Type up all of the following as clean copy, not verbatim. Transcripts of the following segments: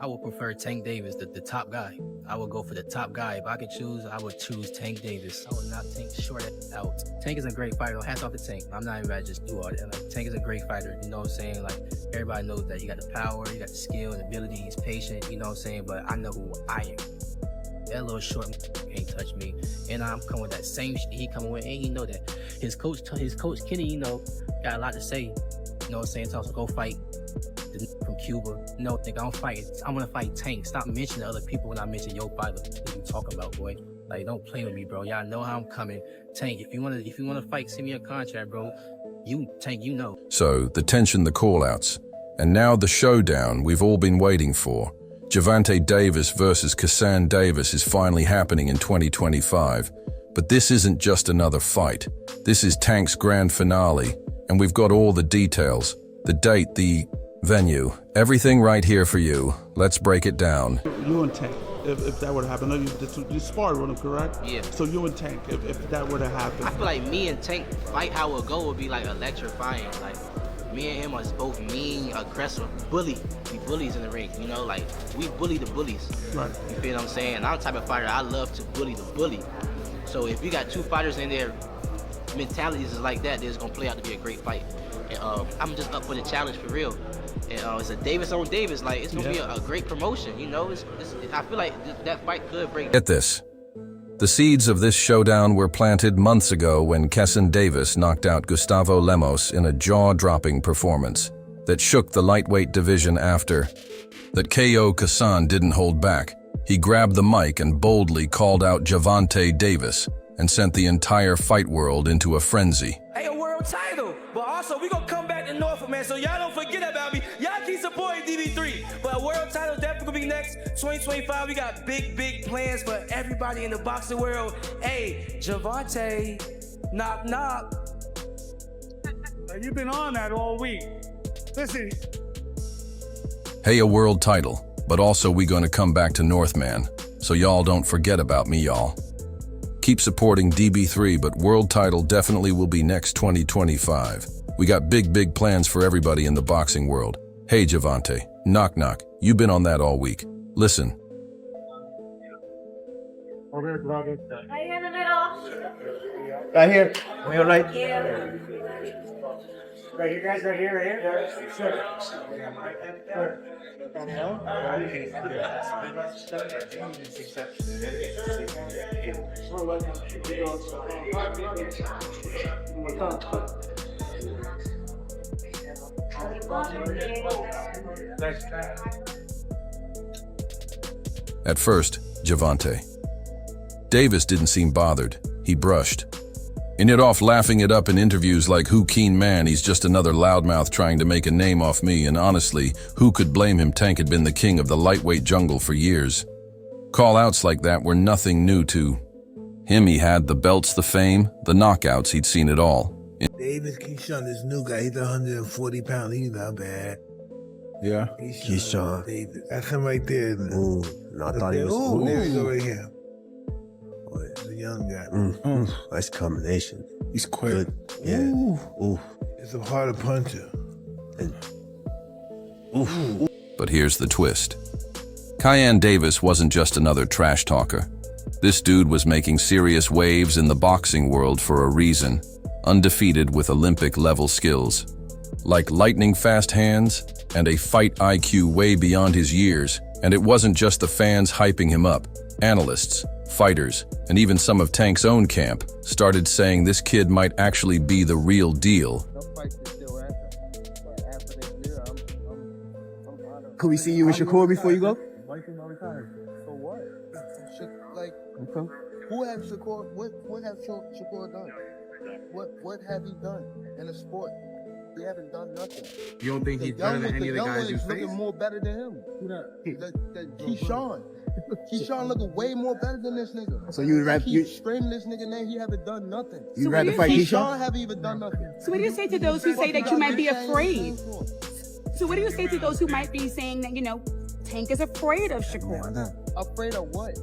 I would prefer Tank Davis, the top guy. I would go for the top guy. If I could choose, I would choose Tank Davis. I would not take short out. Tank is a great fighter. Hats off to Tank. I'm not even about to just do all that. Like, Tank is a great fighter. You know what I'm saying? Like, everybody knows that. You got the power, you got the skill and ability. He's patient. You know what I'm saying? But I know who I am. That little short can't touch me. And I'm coming with that same shit he coming with. And he know that. His coach Kenny, you know, got a lot to say. You know what I'm saying? So go fight from Cuba. No, think I'm gonna fight Tank. Stop mentioning other people when I mention your fighter. What you talking about, boy? Like, don't play with me, bro. Y'all know how I'm coming. Tank, if you wanna fight, send me a contract, bro. Tank, you know. So, the tension, the call-outs, and now the showdown we've all been waiting for. Gervonta Davis versus Keyshawn Davis is finally happening in 2025. But this isn't just another fight. This is Tank's grand finale, and we've got all the details. The date, the venue, everything right here for you. Let's break it down. You and Tank, if that were to happen, you sparred with him, correct? Yeah. So you and Tank, if that were to happen. I feel like me and Tank fight how it go would be like electrifying. Like, me and him are both mean, aggressive, we bullies in the ring, you know, like, we bully the bullies. Right. You feel what I'm saying? I'm the type of fighter, I love to bully the bully. So if you got two fighters in there, mentalities is like that, it's gonna play out to be a great fight. And I'm just up for the challenge for real. And it's a Davis on Davis, like, it's gonna be a great promotion, you know. I feel like that fight could break. Get this. The seeds of this showdown were planted months ago when Keyshawn Davis knocked out Gustavo Lemos in a jaw-dropping performance that shook the lightweight division. After that KO, Keyshawn didn't hold back. He grabbed the mic and boldly called out Gervonta Davis and sent the entire fight world into a frenzy. Hey, a world title, but also we gonna come back to Norfolk, man, so y'all don't forget about me. Y'all keep supporting DB3, but a world title definitely gonna be next. 2025, we got big plans for everybody in the boxing world. Hey, Gervonta, knock knock. You've been on that all week. Listen. Hey, a world title, but also we gonna come back to Northman, so y'all don't forget about me, y'all. Keep supporting DB3, but world title definitely will be next 2025. We got big plans for everybody in the boxing world. Hey, Gervonta, knock knock, you've been on that all week. Listen. Right here in the middle. Right here. We all right? Yeah. Right here, guys. Right here. Sure. At first, Gervonta Davis didn't seem bothered. He brushed it off, laughing it up in interviews like, who keen man, he's just another loudmouth trying to make a name off me, and honestly, who could blame him? Tank had been the king of the lightweight jungle for years. Call-outs like that were nothing new to him. He had the belts, the fame, the knockouts, he'd seen it all. Davis Keyshawn, this new guy, he's 140 pounds, he's not bad. Yeah. Keyshawn Davis. That's him right there. Ooh, no, I thought he was. Ooh, there you go right here. Oh, it's a young guy. Nice combination. He's quick. Good. Yeah. Ooh. It's a harder puncher. But here's the twist. Keyshawn Davis wasn't just another trash talker. This dude was making serious waves in the boxing world for a reason. Undefeated with Olympic-level skills, like lightning-fast hands and a fight IQ way beyond his years. And it wasn't just the fans hyping him up. Analysts, fighters, and even some of Tank's own camp started saying this kid might actually be the real deal. Could we see you and Shakur before you go? So what? Like, okay. Who have Shakur? What have Shakur done? What have he done in the sport? He haven't done nothing. You don't think he's better than any of the guys you face? Looking more better than him. Keyshawn. Keyshawn looking way more better than this nigga. So you would rather keep screaming this nigga name, he haven't done nothing. You'd rather fight Keyshawn haven't even done nothing. So what do you say to those who say that you might be afraid? So what do you say to those who might be saying that, you know, Tank is afraid of Shakur? Afraid of what?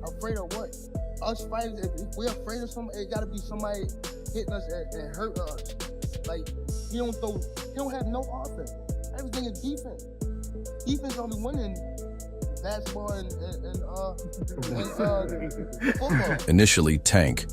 Afraid of what? Us fighters, if we're afraid of somebody, it gotta be somebody hitting us and hurting us. Like, he don't have no offense. Everything is defense. Defense only winning basketball and football. Initially, Tank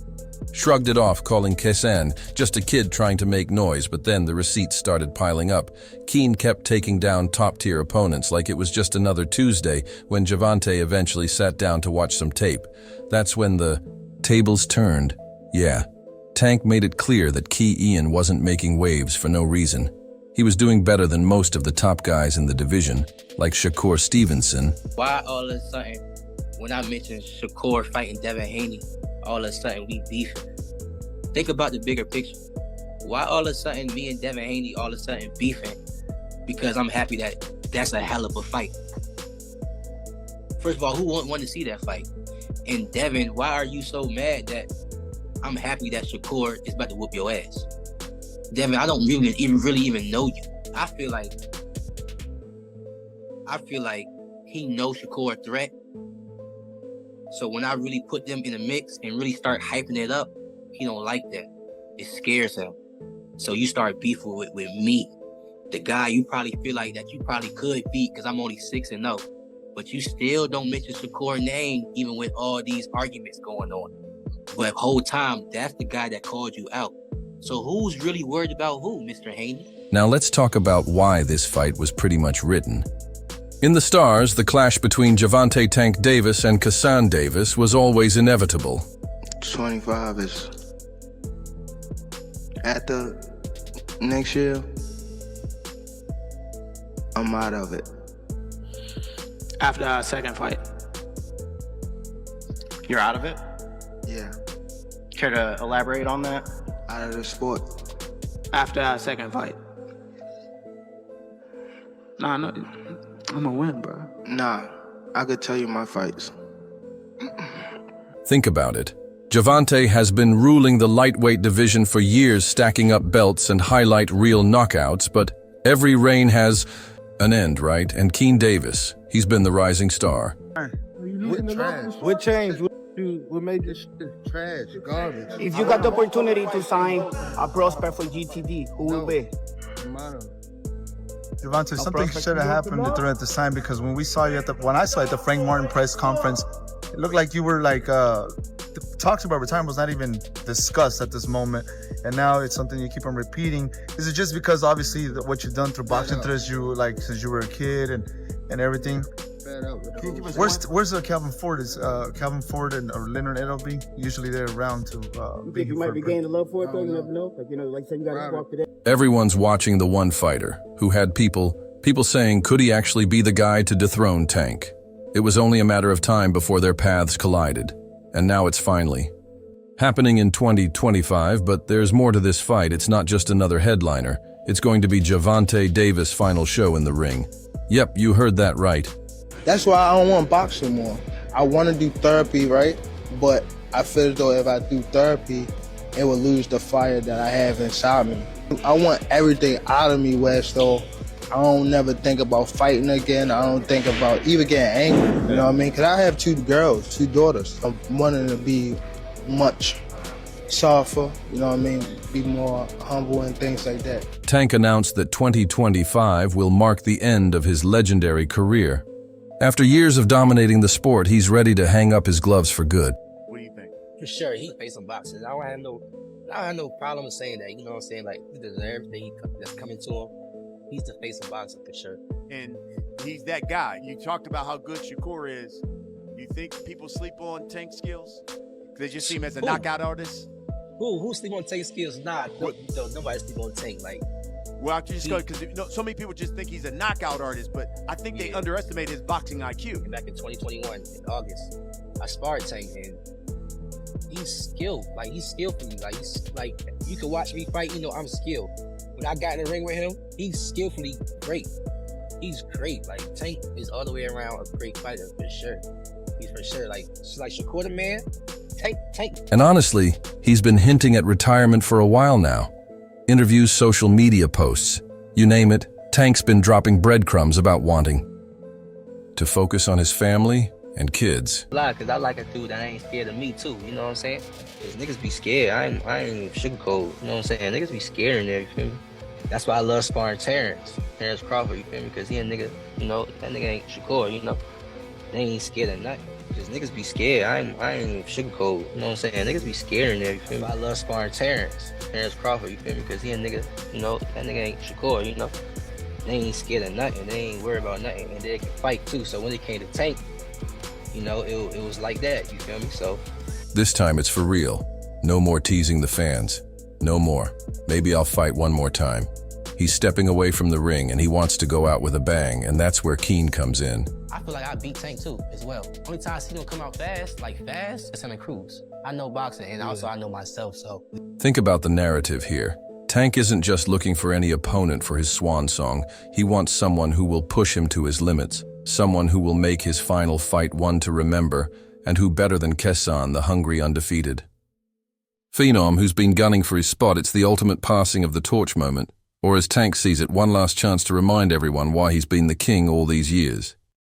shrugged it off, calling Keyshawn just a kid trying to make noise, but then the receipts started piling up. Keen kept taking down top-tier opponents like it was just another Tuesday when Gervonta eventually sat down to watch some tape. That's when the tables turned. Yeah, Tank made it clear that Key Ian wasn't making waves for no reason. He was doing better than most of the top guys in the division, like Shakur Stevenson. Why all of a sudden, when I mentioned Shakur fighting Devin Haney, all of a sudden we beefing? Think about the bigger picture. Why all of a sudden me and Devin Haney all of a sudden beefing? Because I'm happy that that's a hell of a fight. First of all, who wouldn't want to see that fight? And Devin, why are you so mad that I'm happy that Shakur is about to whoop your ass? Devin, I don't really even know you. I feel like he knows Shakur a threat. So when I really put them in a mix and really start hyping it up, he don't like that. It scares him. So you start beefing with me, the guy you probably feel like that you probably could beat because I'm only 6-0. But you still don't mention Shakur's name even with all these arguments going on. But whole time, that's the guy that called you out. So who's really worried about who, Mr. Haney? Now let's talk about why this fight was pretty much written. In the stars, the clash between Gervonta Tank Davis and Keyshawn Davis was always inevitable. 25 is at the next year. I'm out of it. After our second fight, you're out of it? Yeah. Care to elaborate on that? Out of the sport. After our second fight. Nah, no, I'm gonna win, bro. Nah, I could tell you my fights. Think about it. Gervonta has been ruling the lightweight division for years, stacking up belts and highlight real knockouts, but every reign has an end, right? And Keane Davis, he's been the rising star. What changed? What made this shit trash, garbage? If you got the opportunity to sign a prospect for GTD, who will be? Gervonta, something should have happened during the time, because when I saw you at the Frank Martin press conference, it looked like you were like the talks about retirement was not even discussed at this moment, and now it's something you keep on repeating. Is it just because obviously what you've done through boxing since you were a kid and everything? Where's the Calvin Ford? Is Calvin Ford or Leonard Edelby usually they're around to? You think you might be gaining the love for it though? You never know. Like say you got to walk today. Everyone's watching the one fighter who had people saying, could he actually be the guy to dethrone Tank? It was only a matter of time before their paths collided, and now it's finally happening in 2025. But there's more to this fight. It's not just another headliner. It's going to be Gervonta Davis' final show in the ring. Yep, you heard that right. That's why I don't want to box anymore. I want to do therapy, right? But I feel as though if I do therapy, it will lose the fire that I have inside me. I want everything out of me where so I don't never think about fighting again. I don't think about even getting angry, you know what I mean? Because I have 2 girls, 2 daughters. I'm wanting to be much softer, you know what I mean? Be more humble and things like that. Tank announced that 2025 will mark the end of his legendary career. After years of dominating the sport, he's ready to hang up his gloves for good. What do you think? For sure, he face some boxing. I don't have no problem with saying that. You know what I'm saying? Like, he deserves everything that's coming to him. He's the face of boxing for sure. And he's that guy. You talked about how good Shakur is. You think people sleep on Tank's skills? They just see him as a knockout artist? Who sleep on Tank's skills? Nah, nobody sleep on Tank. Like, well, I just go because so many people just think he's a knockout artist, but I think they underestimate his boxing IQ. Back in 2021, in August, I sparred Tank, and he's skilled. Like, he's skillful. Like you can watch me fight. You know, I'm skilled. When I got in the ring with him, he's skillfully great. He's great. Like, Tank is all the way around a great fighter for sure. He's for sure like Shakur the man. Tank. And honestly, he's been hinting at retirement for a while now. Interviews, social media posts, you name it, Tank's been dropping breadcrumbs about wanting to focus on his family and kids. Because I like a dude that ain't scared of me too, you know what I'm saying? Because niggas be scared, I ain't sugarcoat, you know what I'm saying? Niggas be scared in there, you feel me? That's why I love sparring Terrence Crawford, you feel me? Because he a nigga You know, that nigga ain't Shakur, you know. They ain't scared of nothing. Cause niggas be scared. I ain't sugarcoat. You know what I'm saying? Niggas be scared in there, you feel me? I love sparring Terrence Crawford, you feel me? Cause he a nigga, you know, that nigga ain't Shakur, you know. They ain't scared of nothing. They ain't worried about nothing. And they can fight too. So when it came to Tank, you know, it was like that, you feel me? So This time it's for real. No more teasing the fans. No more. Maybe I'll fight one more time. He's stepping away from the ring and he wants to go out with a bang, and that's where Keen comes in. I feel like I beat Tank too, as well. Only time I see him come out fast, it's him and Cruz. I know boxing and also I know myself, so. Think about the narrative here. Tank isn't just looking for any opponent for his swan song. He wants someone who will push him to his limits, someone who will make his final fight one to remember, and who better than Keyshawn, the hungry undefeated. Phenom, who's been gunning for his spot, it's the ultimate passing of the torch moment. Or as Tank sees it, one last chance to remind everyone why he's been the king all these years.